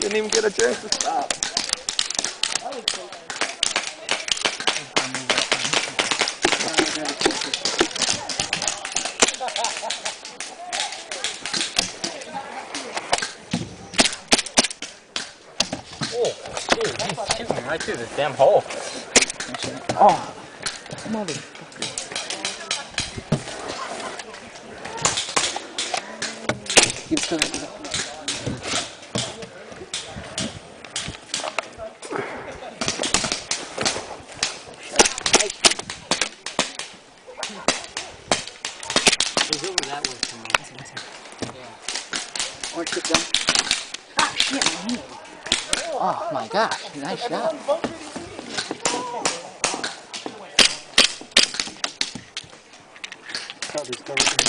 Didn't even get a chance to stop. Oh, dude, he's shooting right through this damn hole. Oh, motherfucker. Keep still. He's over that way from me. Yeah. Or sit down. Ah, shit. Oh my gosh, nice shot. Probably covered.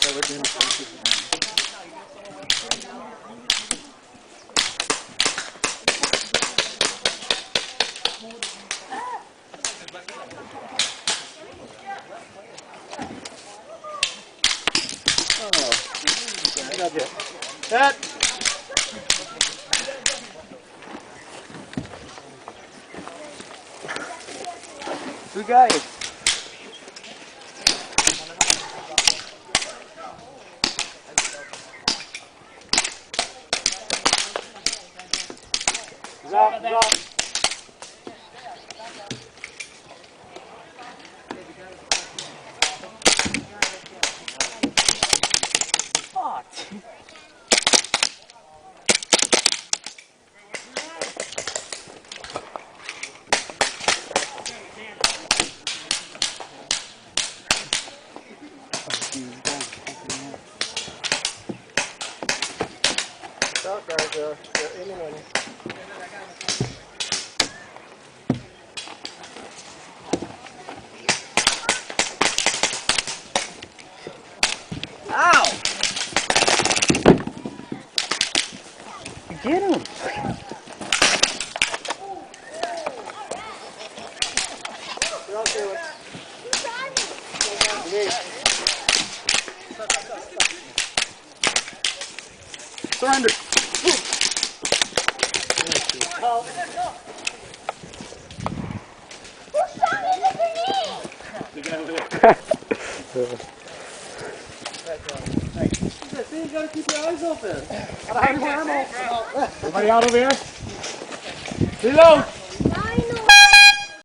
Covered in places. Oh, that's it. That. Two guys. Drop. Fuck. Stop guys, they're aiming on you. Ow! Get him! Surrender! The guy over there. See, you gotta keep your eyes open. Everybody out over here? Reload!